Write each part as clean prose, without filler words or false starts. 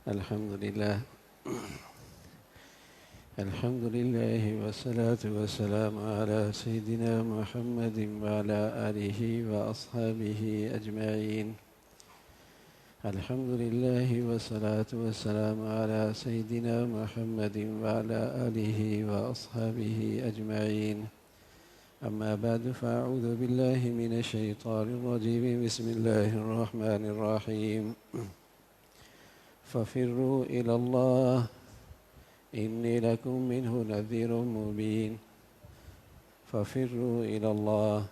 الحمد لله والصلاة والسلام على سيدنا محمد وعلى آله وأصحابه أجمعين. الحمد لله والصلاة والسلام على سيدنا محمد وعلى آله وأصحابه أجمعين. أما بعد فأعوذ بالله من الشيطان الرجيم. بسم الله الرحمن الرحيم. ففروا إلى الله إني لكم منه نذير مبين. ففروا إلى الله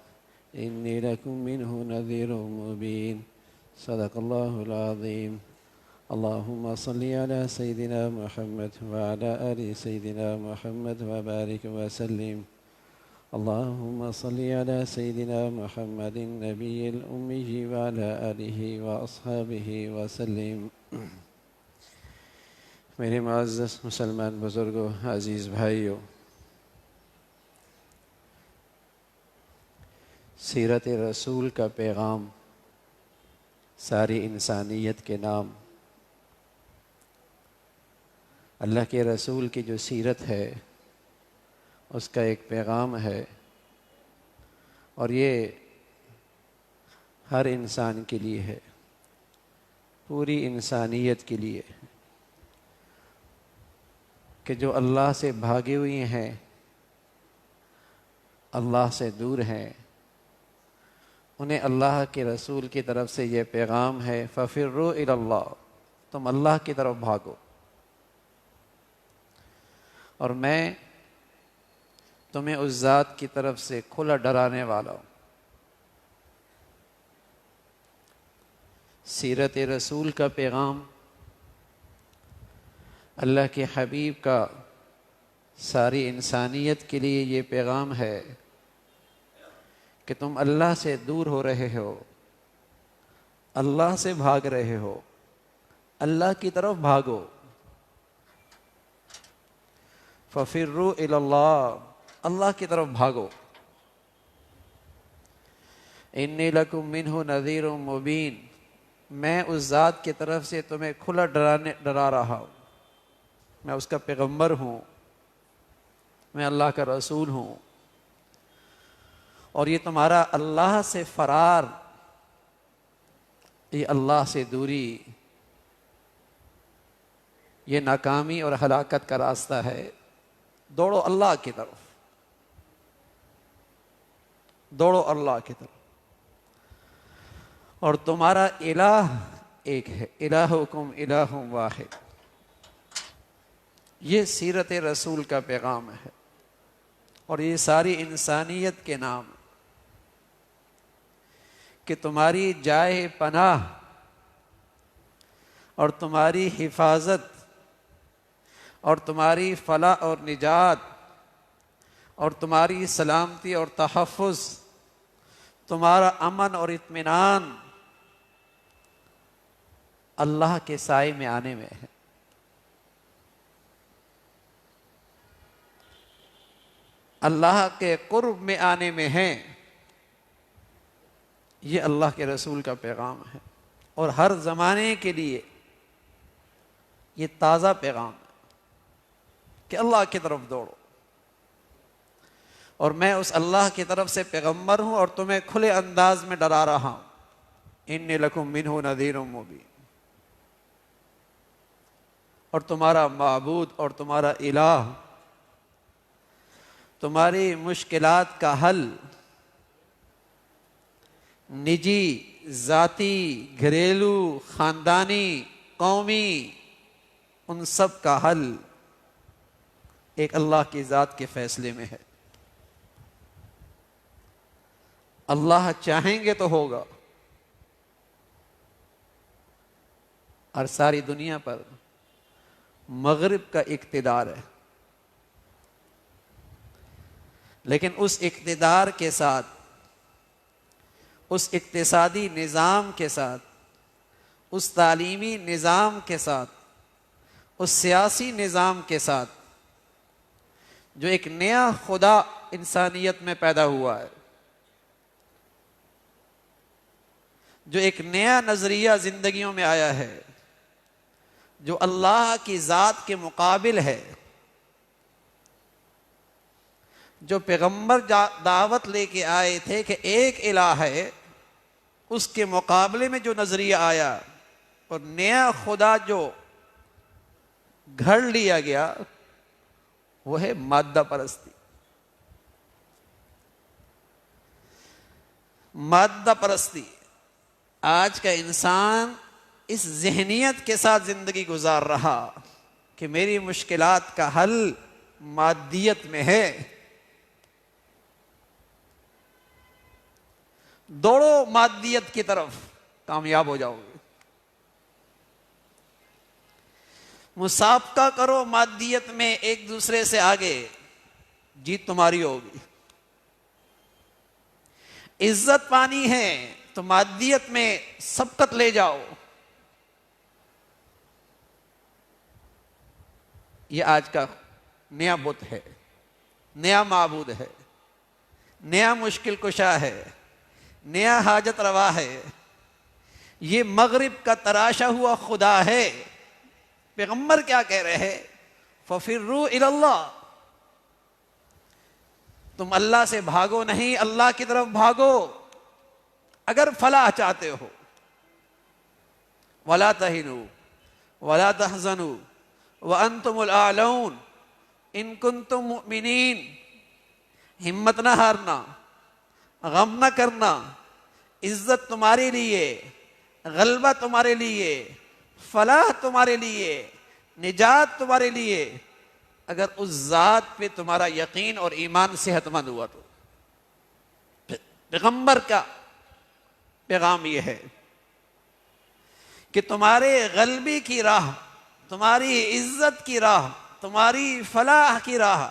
إني لكم منه نذير مبين. صدق الله العظيم. اللهم صل على سيدنا محمد وعلى آل سيدنا محمد وبارك وسلم. اللهم صل على سيدنا محمد النبي الأمي وعلى آله وأصحابه وسلم. میرے معزز مسلمان بزرگوں، عزیز بھائیوں، سیرت رسول کا پیغام ساری انسانیت کے نام. اللہ کے رسول کی جو سیرت ہے اس کا ایک پیغام ہے، اور یہ ہر انسان کے لیے ہے، پوری انسانیت کے لیے، کہ جو اللہ سے بھاگے ہوئے ہیں، اللہ سے دور ہیں، انہیں اللہ کے رسول کی طرف سے یہ پیغام ہے، فَفِرُّوا إِلَى اللَّهِ، تم اللہ کی طرف بھاگو. اور میں تمہیں اس ذات کی طرف سے کھلا ڈرانے والا ہوں. سیرت رسول کا پیغام، اللہ کے حبیب کا ساری انسانیت کے لیے یہ پیغام ہے کہ تم اللہ سے دور ہو رہے ہو، اللہ سے بھاگ رہے ہو، اللہ کی طرف بھاگو. فَفِرُّوا إِلَى اللَّهِ، اللہ کی طرف بھاگو. إِنِّي لَكُم مِّنْهُ نَذِيرٌ مُّبِينٌ، میں اس ذات کی طرف سے تمہیں کھلا ڈرا رہا ہوں. میں اس کا پیغمبر ہوں، میں اللہ کا رسول ہوں، اور یہ تمہارا اللہ سے فرار، یہ اللہ سے دوری، یہ ناکامی اور ہلاکت کا راستہ ہے. دوڑو اللہ کی طرف، دوڑو اللہ کی طرف. اور تمہارا الہ ایک ہے، الہکم الہ واحد. یہ سیرت رسول کا پیغام ہے، اور یہ ساری انسانیت کے نام، کہ تمہاری جائے پناہ اور تمہاری حفاظت اور تمہاری فلاح اور نجات اور تمہاری سلامتی اور تحفظ، تمہارا امن اور اطمینان اللہ کے سائے میں آنے میں ہے. اللہ کے قرب میں آنے میں ہیں. یہ اللہ کے رسول کا پیغام ہے، اور ہر زمانے کے لیے یہ تازہ پیغام ہے کہ اللہ کی طرف دوڑو. اور میں اس اللہ کی طرف سے پیغمبر ہوں اور تمہیں کھلے انداز میں ڈرا رہا ہوں. إِنِّي لَكُم مِّنْهُ نَذِيرٌ مُّبِينٌ. اور تمہارا معبود اور تمہارا الہ تمہاری مشکلات کا حل، نجی، ذاتی، گھریلو، خاندانی، قومی، ان سب کا حل ایک اللہ کی ذات کے فیصلے میں ہے. اللہ چاہیں گے تو ہوگا. اور ساری دنیا پر مغرب کا اقتدار ہے، لیکن اس اقتدار کے ساتھ، اس اقتصادی نظام کے ساتھ، اس تعلیمی نظام کے ساتھ، اس سیاسی نظام کے ساتھ، جو ایک نیا خدا انسانیت میں پیدا ہوا ہے، جو ایک نیا نظریہ زندگیوں میں آیا ہے، جو اللہ کی ذات کے مقابل ہے. جو پیغمبر دعوت لے کے آئے تھے کہ ایک الہ ہے، اس کے مقابلے میں جو نظریہ آیا اور نیا خدا جو گھڑ لیا گیا وہ ہے مادہ پرستی. مادہ پرستی. آج کا انسان اس ذہنیت کے ساتھ زندگی گزار رہا کہ میری مشکلات کا حل مادیت میں ہے. دوڑو مادیت کی طرف، کامیاب ہو جاؤ گے. مسابقہ کرو مادیت میں ایک دوسرے سے آگے، جیت تمہاری ہوگی. عزت پانی ہے تو مادیت میں سبقت لے جاؤ. یہ آج کا نیا بت ہے، نیا معبود ہے، نیا مشکل کشا ہے، نیا حاجت روا ہے. یہ مغرب کا تراشا ہوا خدا ہے. پیغمبر کیا کہہ رہے ہیں؟ فَفِرُّوا إِلَى اللَّهِ. تم اللہ سے بھاگو نہیں، اللہ کی طرف بھاگو اگر فلاح چاہتے ہو. وَلَا تَهِنُوا وَلَا تَحْزَنُوا وَأَنْتُمُ الْأَعْلَوْنَ إِن كُنتُم مُؤْمِنِينَ. ہمت نہ ہارنا، غم نہ کرنا. عزت تمہارے لیے، غلبہ تمہارے لیے، فلاح تمہارے لیے، نجات تمہارے لیے، اگر اس ذات پہ تمہارا یقین اور ایمان صحت مند ہوا تو. پیغمبر کا پیغام یہ ہے کہ تمہارے غلبے کی راہ، تمہاری عزت کی راہ، تمہاری فلاح کی راہ،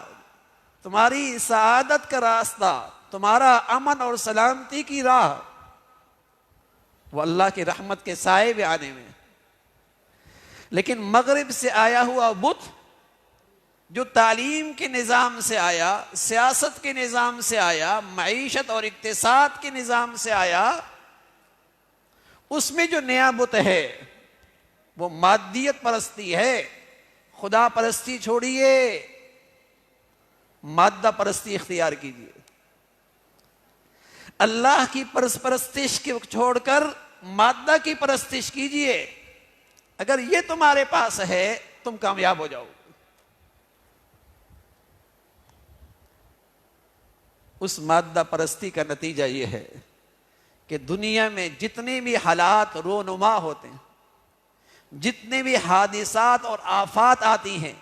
تمہاری سعادت کا راستہ، تمہارا امن اور سلامتی کی راہ وہ اللہ کی رحمت کے سائے میں آنے میں. لیکن مغرب سے آیا ہوا بت جو تعلیم کے نظام سے آیا، سیاست کے نظام سے آیا، معیشت اور اقتصاد کے نظام سے آیا، اس میں جو نیا بت ہے وہ مادیت پرستی ہے. خدا پرستی چھوڑیے، مادہ پرستی اختیار کیجیے. اللہ کی پرستش کو چھوڑ کر مادہ کی پرستش کیجیے. اگر یہ تمہارے پاس ہے تم کامیاب ہو جاؤ. اس مادہ پرستی کا نتیجہ یہ ہے کہ دنیا میں جتنے بھی حالات رونما ہوتے ہیں، جتنے بھی حادثات اور آفات آتی ہیں،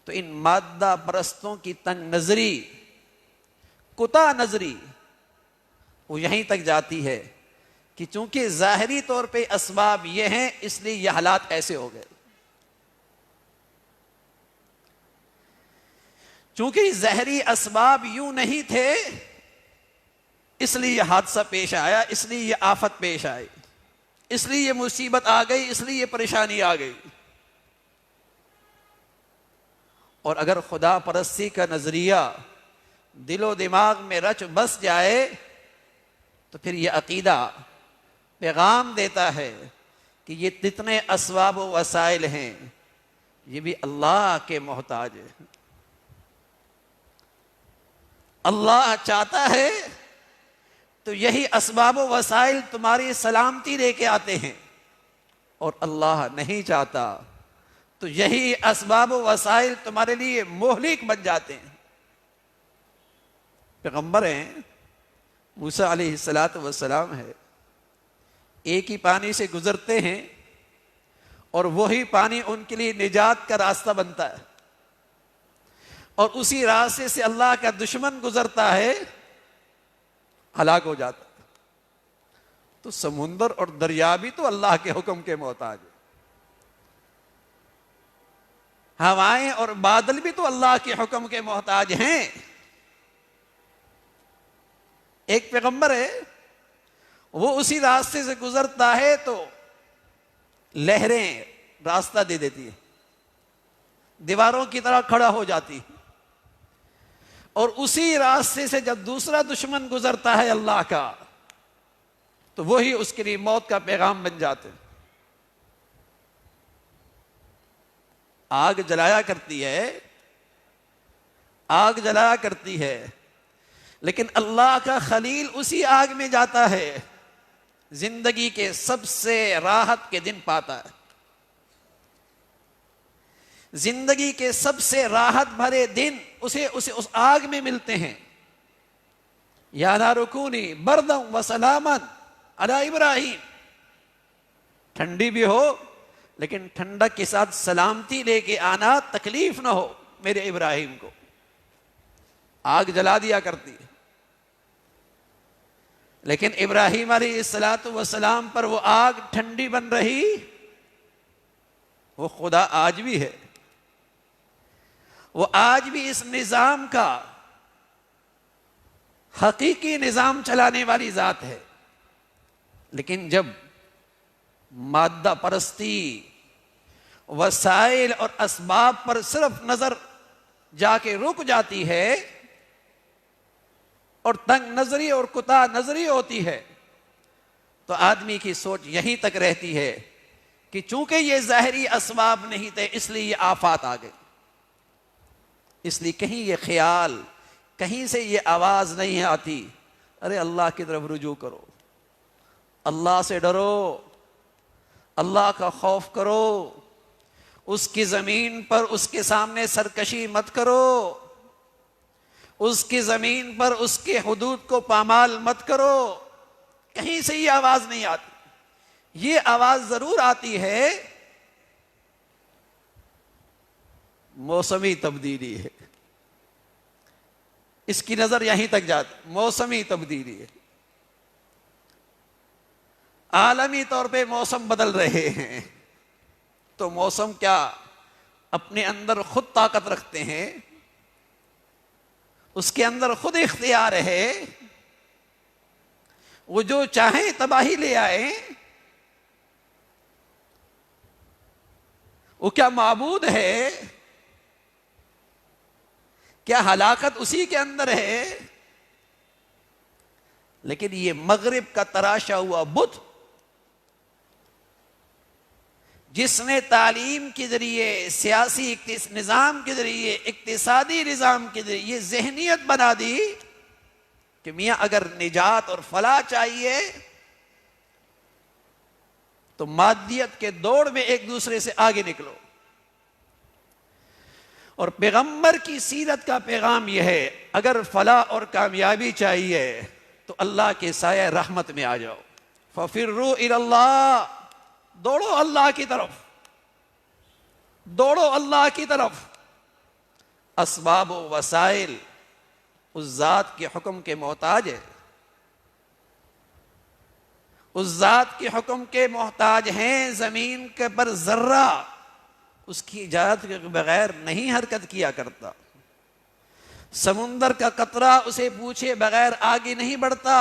تو ان مادہ پرستوں کی تنگ نظری، کتا نظری وہ یہیں تک جاتی ہے کہ چونکہ ظاہری طور پہ اسباب یہ ہیں اس لیے یہ حالات ایسے ہو گئے. چونکہ ظاہری اسباب یوں نہیں تھے اس لیے یہ حادثہ پیش آیا، اس لیے یہ آفت پیش آئی، اس لیے یہ مصیبت آ گئی، اس لیے یہ پریشانی آ گئی. اور اگر خدا پرستی کا نظریہ دل و دماغ میں رچ بس جائے تو پھر یہ عقیدہ پیغام دیتا ہے کہ یہ جتنے اسباب و وسائل ہیں یہ بھی اللہ کے محتاج ہے. اللہ چاہتا ہے تو یہی اسباب و وسائل تمہاری سلامتی لے کے آتے ہیں، اور اللہ نہیں چاہتا تو یہی اسباب و وسائل تمہارے لیے مہلک بن جاتے ہیں. پیغمبر ہیں، موسیٰ علیہ السلام ہے، ایک ہی پانی سے گزرتے ہیں اور وہی پانی ان کے لیے نجات کا راستہ بنتا ہے، اور اسی راستے سے اللہ کا دشمن گزرتا ہے، ہلاک ہو جاتا ہے. تو سمندر اور دریا بھی تو اللہ کے حکم کے محتاج ہے. ہوائیں اور بادل بھی تو اللہ کے حکم کے محتاج ہیں. ایک پیغمبر ہے، وہ اسی راستے سے گزرتا ہے تو لہریں راستہ دے دیتی ہیں، دیواروں کی طرح کھڑا ہو جاتی ہے، اور اسی راستے سے جب دوسرا دشمن گزرتا ہے اللہ کا تو وہی اس کے لیے موت کا پیغام بن جاتے ہیں. آگ جلایا کرتی ہے، آگ جلایا کرتی ہے، لیکن اللہ کا خلیل اسی آگ میں جاتا ہے، زندگی کے سب سے راحت کے دن پاتا ہے، زندگی کے سب سے راحت بھرے دن اسے اس آگ میں ملتے ہیں۔ یا نار کونی بردم و سلامن علی ابراہیم، ٹھنڈی بھی ہو لیکن ٹھنڈک کے ساتھ سلامتی لے کے آنا، تکلیف نہ ہو میرے ابراہیم کو۔ آگ جلا دیا کرتی ہے، لیکن ابراہیم علیہ الصلوۃ والسلام پر وہ آگ ٹھنڈی بن رہی، وہ خدا آج بھی ہے، وہ آج بھی اس نظام کا حقیقی نظام چلانے والی ذات ہے۔ لیکن جب مادہ پرستی، وسائل اور اسباب پر صرف نظر جا کے رک جاتی ہے اور تنگ نظری اور کوتاہ نظری ہوتی ہے، تو آدمی کی سوچ یہیں تک رہتی ہے کہ چونکہ یہ ظاہری اسباب نہیں تھے اس لیے یہ آفات آ گئی، اس لیے کہیں یہ خیال، کہیں سے یہ آواز نہیں آتی، ارے اللہ کی طرف رجوع کرو، اللہ سے ڈرو، اللہ کا خوف کرو، اس کی زمین پر اس کے سامنے سرکشی مت کرو، اس کی زمین پر اس کے حدود کو پامال مت کرو۔ کہیں سے یہ آواز نہیں آتی، یہ آواز ضرور آتی ہے، موسمی تبدیلی ہے، اس کی نظر یہیں تک جاتی، موسمی تبدیلی ہے، عالمی طور پہ موسم بدل رہے ہیں، تو موسم کیا اپنے اندر خود طاقت رکھتے ہیں، اس کے اندر خود اختیار ہے، وہ جو چاہیں تباہی لے آئے؟ وہ کیا معبود ہے؟ کیا ہلاکت اسی کے اندر ہے؟ لیکن یہ مغرب کا تراشا ہوا بت، جس نے تعلیم کے ذریعے، سیاسی نظام کے ذریعے، اقتصادی نظام کے ذریعے یہ ذہنیت بنا دی کہ میاں اگر نجات اور فلاح چاہیے تو مادیت کے دوڑ میں ایک دوسرے سے آگے نکلو۔ اور پیغمبر کی سیرت کا پیغام یہ ہے، اگر فلاح اور کامیابی چاہیے تو اللہ کے سایہ رحمت میں آ جاؤ، فَفِرُّوا إِلَى اللَّهِ، دوڑو اللہ کی طرف، دوڑو اللہ کی طرف۔ اسباب و وسائل اس ذات کے حکم کے محتاج ہے، اس ذات کے حکم کے محتاج ہیں، زمین کے پر ذرہ اس کی اجازت کے بغیر نہیں حرکت کیا کرتا، سمندر کا قطرہ اسے پوچھے بغیر آگے نہیں بڑھتا،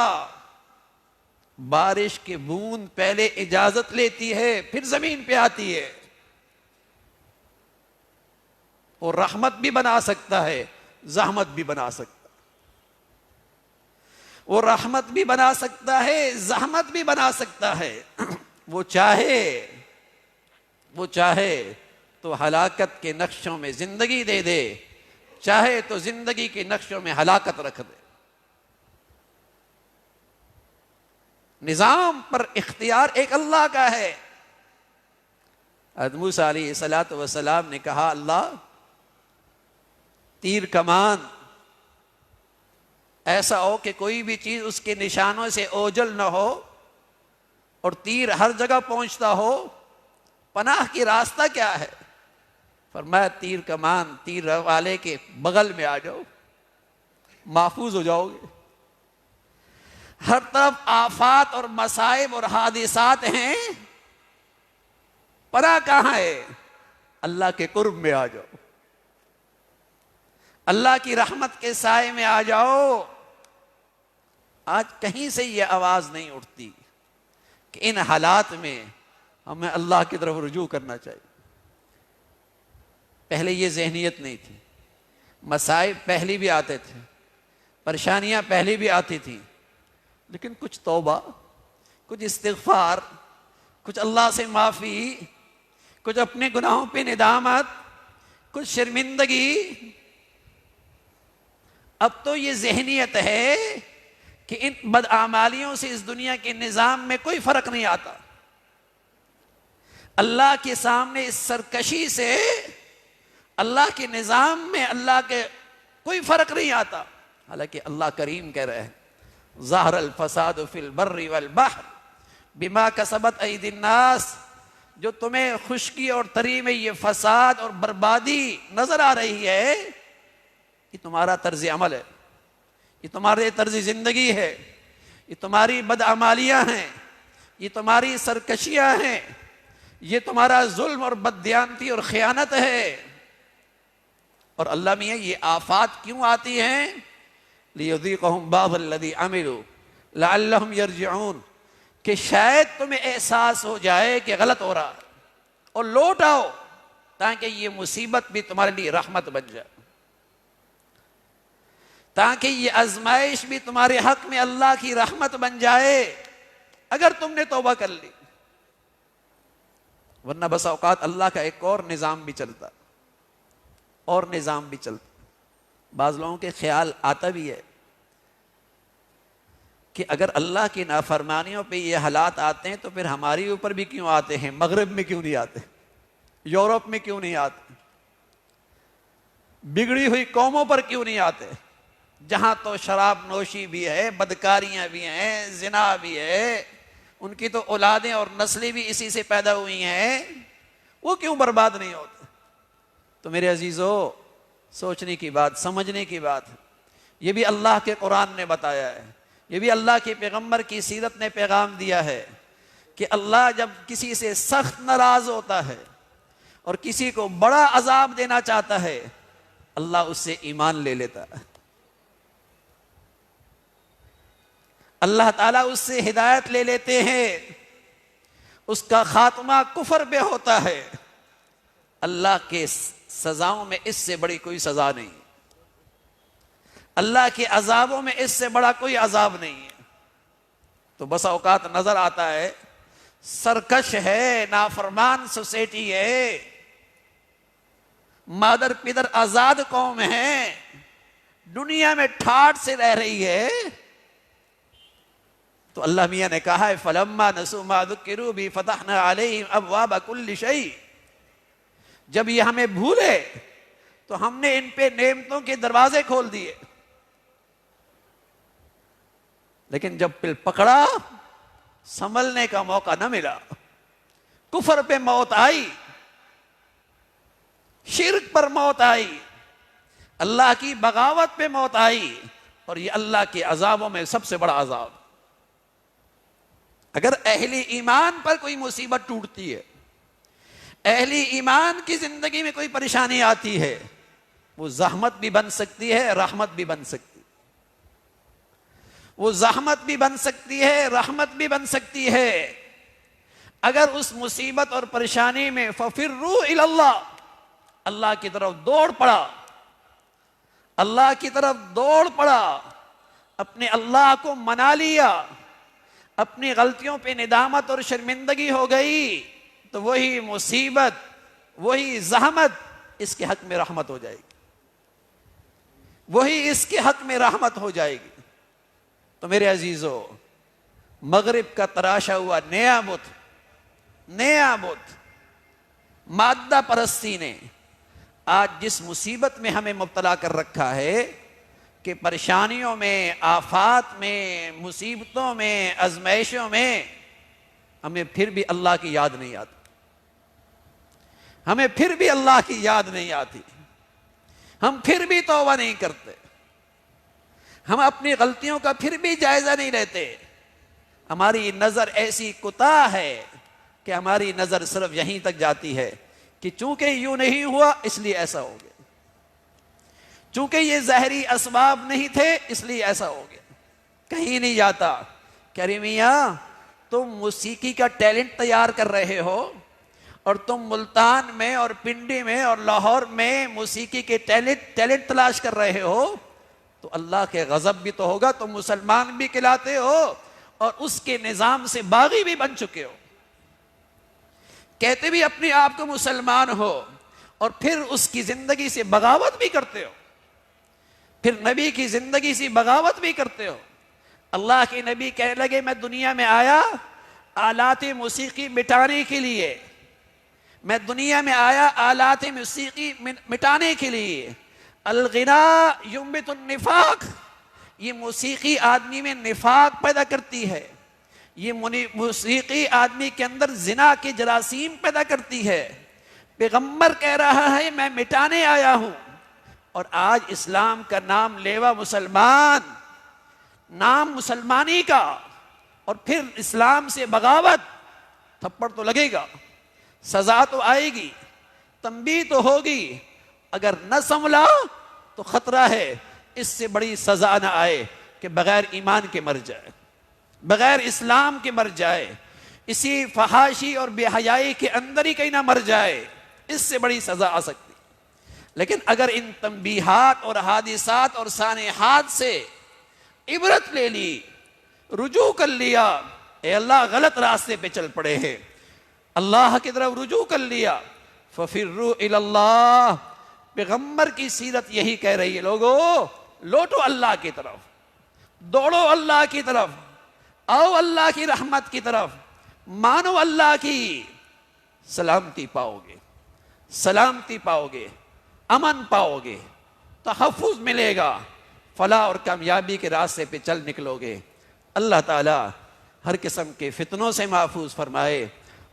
بارش کی بوند پہلے اجازت لیتی ہے پھر زمین پہ آتی ہے۔ وہ رحمت بھی بنا سکتا ہے، زحمت بھی بنا سکتا ہے، وہ رحمت بھی بنا سکتا ہے، زحمت بھی بنا سکتا ہے۔ وہ چاہے تو ہلاکت کے نقشوں میں زندگی دے دے، چاہے تو زندگی کے نقشوں میں ہلاکت رکھ دے۔ نظام پر اختیار ایک اللہ کا ہے۔ حضرت موسیٰ علیہ السلام نے کہا، اللہ تیر کمان ایسا ہو کہ کوئی بھی چیز اس کے نشانوں سے اوجل نہ ہو اور تیر ہر جگہ پہنچتا ہو، پناہ کی راستہ کیا ہے؟ فرمایا تیر کمان تیر والے کے بغل میں آ جاؤ، محفوظ ہو جاؤ گے۔ ہر طرف آفات اور مصائب اور حادثات ہیں، پناہ کہاں ہے؟ اللہ کے قرب میں آ جاؤ، اللہ کی رحمت کے سائے میں آ جاؤ۔ آج کہیں سے یہ آواز نہیں اٹھتی کہ ان حالات میں ہمیں اللہ کی طرف رجوع کرنا چاہیے۔ پہلے یہ ذہنیت نہیں تھی، مصائب پہلے بھی آتے تھے، پریشانیاں پہلے بھی آتی تھیں، لیکن کچھ توبہ، کچھ استغفار، کچھ اللہ سے معافی، کچھ اپنے گناہوں پہ ندامت، کچھ شرمندگی. اب تو یہ ذہنیت ہے کہ ان بدعمالیوں سے اس دنیا کے نظام میں کوئی فرق نہیں آتا. اللہ کے سامنے اس سرکشی سے اللہ کے نظام میں اللہ کے کوئی فرق نہیں آتا. حالانکہ اللہ کریم کہہ رہے ہیں ظہر الفساد فی البر والبحر بما کسبت ایدی الناس. جو تمہیں خشکی اور تری میں یہ فساد اور بربادی نظر آ رہی ہے، یہ تمہارا طرز عمل ہے، یہ تمہارے طرز زندگی ہے، یہ تمہاری بدعمالیاں ہیں، یہ تمہاری سرکشیاں ہیں، یہ تمہارا ظلم اور بددیانتی اور خیانت ہے. اور اللہ میاں یہ آفات کیوں آتی ہیں؟ لیذیقہم بعض الذی عملوا لعلہم یرجعون، کہ شاید تمہیں احساس ہو جائے کہ غلط ہو رہا ہے اور لوٹ آؤ، تاکہ یہ مصیبت بھی تمہارے لیے رحمت بن جائے، تاکہ یہ آزمائش بھی تمہارے حق میں اللہ کی رحمت بن جائے اگر تم نے توبہ کر لی. ورنہ بس اوقات اللہ کا ایک اور نظام بھی چلتا، اور نظام بھی چلتا. بعض لوگوں کے خیال آتا بھی ہے کہ اگر اللہ کی نافرمانیوں پہ یہ حالات آتے ہیں تو پھر ہماری اوپر بھی کیوں آتے ہیں؟ مغرب میں کیوں نہیں آتے؟ یورپ میں کیوں نہیں آتے؟ بگڑی ہوئی قوموں پر کیوں نہیں آتے؟ جہاں تو شراب نوشی بھی ہے، بدکاریاں بھی ہیں، زنا بھی ہے، ان کی تو اولادیں اور نسلیں بھی اسی سے پیدا ہوئی ہیں، وہ کیوں برباد نہیں ہوتے؟ تو میرے عزیزو، سوچنے کی بات، سمجھنے کی بات ہے. یہ بھی اللہ کے قرآن نے بتایا ہے، یہ بھی اللہ کے پیغمبر کی سیرت نے پیغام دیا ہے کہ اللہ جب کسی سے سخت ناراض ہوتا ہے اور کسی کو بڑا عذاب دینا چاہتا ہے، اللہ اس سے ایمان لے لیتا ہے، اللہ تعالیٰ اس سے ہدایت لے لیتے ہیں، اس کا خاتمہ کفر پہ ہوتا ہے. اللہ کے سزاؤں میں اس سے بڑی کوئی سزا نہیں، اللہ کے عذابوں میں اس سے بڑا کوئی عذاب نہیں ہے. تو بس اوقات نظر آتا ہے سرکش ہے، نافرمان سوسائٹی ہے، مادر پدر آزاد قوم ہے، دنیا میں ٹھاٹ سے رہ رہی ہے. تو اللہ میاں نے کہا ہے فَلَمَّا نَسُوا مَا ذُكِّرُوا بِهِ فَتَحْنَا عَلَيْهِمْ أَبْوَابَ كُلِّ شَيْءٍ. جب یہ ہمیں بھولے تو ہم نے ان پہ نعمتوں کے دروازے کھول دیے، لیکن جب پل پکڑا سنبھلنے کا موقع نہ ملا. کفر پہ موت آئی، شرک پر موت آئی، اللہ کی بغاوت پہ موت آئی، اور یہ اللہ کے عذابوں میں سب سے بڑا عذاب. اگر اہل ایمان پر کوئی مصیبت ٹوٹتی ہے، اہل ایمان کی زندگی میں کوئی پریشانی آتی ہے، وہ زحمت بھی بن سکتی ہے، رحمت بھی بن سکتی ہے. وہ زحمت بھی بن سکتی ہے، رحمت بھی بن سکتی ہے. اگر اس مصیبت اور پریشانی میں فَفِرُّوا إِلَى اللَّهِ، اللہ کی طرف دوڑ پڑا، اللہ کی طرف دوڑ پڑا، اپنے اللہ کو منا لیا، اپنی غلطیوں پہ ندامت اور شرمندگی ہو گئی، تو وہی مصیبت، وہی زحمت اس کے حق میں رحمت ہو جائے گی، وہی اس کے حق میں رحمت ہو جائے گی. تو میرے عزیزو، مغرب کا تراشا ہوا نیا بت مادہ پرستی نے آج جس مصیبت میں ہمیں مبتلا کر رکھا ہے کہ پریشانیوں میں، آفات میں، مصیبتوں میں، آزمائشوں میں ہمیں پھر بھی اللہ کی یاد نہیں آتی، ہمیں پھر بھی اللہ کی یاد نہیں آتی، ہم پھر بھی توبہ نہیں کرتے، ہم اپنی غلطیوں کا پھر بھی جائزہ نہیں لیتے. ہماری نظر ایسی کوتاہ ہے کہ ہماری نظر صرف یہیں تک جاتی ہے کہ چونکہ یوں نہیں ہوا اس لیے ایسا ہو گیا، چونکہ یہ ظاہری اسباب نہیں تھے اس لیے ایسا ہو گیا. کہیں نہیں جاتا کہ ارے میاں تم موسیقی کا ٹیلنٹ تیار کر رہے ہو اور تم ملتان میں اور پنڈی میں اور لاہور میں موسیقی کے ٹیلنٹ تلاش کر رہے ہو، تو اللہ کے غضب بھی تو ہوگا. تم مسلمان بھی کہلاتے ہو اور اس کے نظام سے باغی بھی بن چکے ہو، کہتے بھی اپنے آپ کو مسلمان ہو اور پھر اس کی زندگی سے بغاوت بھی کرتے ہو، پھر نبی کی زندگی سے بغاوت بھی کرتے ہو۔ اللہ کے نبی کہنے لگے میں دنیا میں آیا آلات موسیقی مٹانے کے لیے، میں دنیا میں آیا آلات موسیقی مٹانے کے لیے۔ الغنا ینبت النفاق، یہ موسیقی آدمی میں نفاق پیدا کرتی ہے، یہ موسیقی آدمی کے اندر زنا کے جراثیم پیدا کرتی ہے۔ پیغمبر کہہ رہا ہے میں مٹانے آیا ہوں، اور آج اسلام کا نام لیوا مسلمان، نام مسلمانی کا، اور پھر اسلام سے بغاوت، تھپڑ تو لگے گا، سزا تو آئے گی، تنبیہ تو ہوگی، اگر نہ سنبھلا تو خطرہ ہے اس سے بڑی سزا نہ آئے کہ بغیر ایمان کے مر جائے، بغیر اسلام کے مر جائے، اسی فحاشی اور بے حیائی کے اندر ہی کہیں نہ مر جائے، اس سے بڑی سزا آ سکتی۔ لیکن اگر ان تنبیہات اور حادثات اور سانحات سے عبرت لے لی، رجوع کر لیا، اے اللہ غلط راستے پہ چل پڑے ہیں، اللہ کی طرف رجوع کر لیا، فَفِرُّوا إِلَى اللَّهِ، پیغمبر کی سیرت یہی کہہ رہی ہے، لوگو لوٹو اللہ کی طرف، دوڑو اللہ کی طرف، آؤ اللہ کی رحمت کی طرف، مانو اللہ کی، سلامتی پاؤ گے، سلامتی پاؤ گے، امن پاؤ گے، تحفظ ملے گا، فلاح اور کامیابی کے راستے پہ چل نکلو گے۔ اللہ تعالی ہر قسم کے فتنوں سے محفوظ فرمائے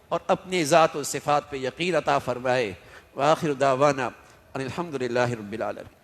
اور اپنی ذات و صفات پہ یقین عطا فرمائے۔ وآخر دعوانا ان الحمد للہ رب العالمین۔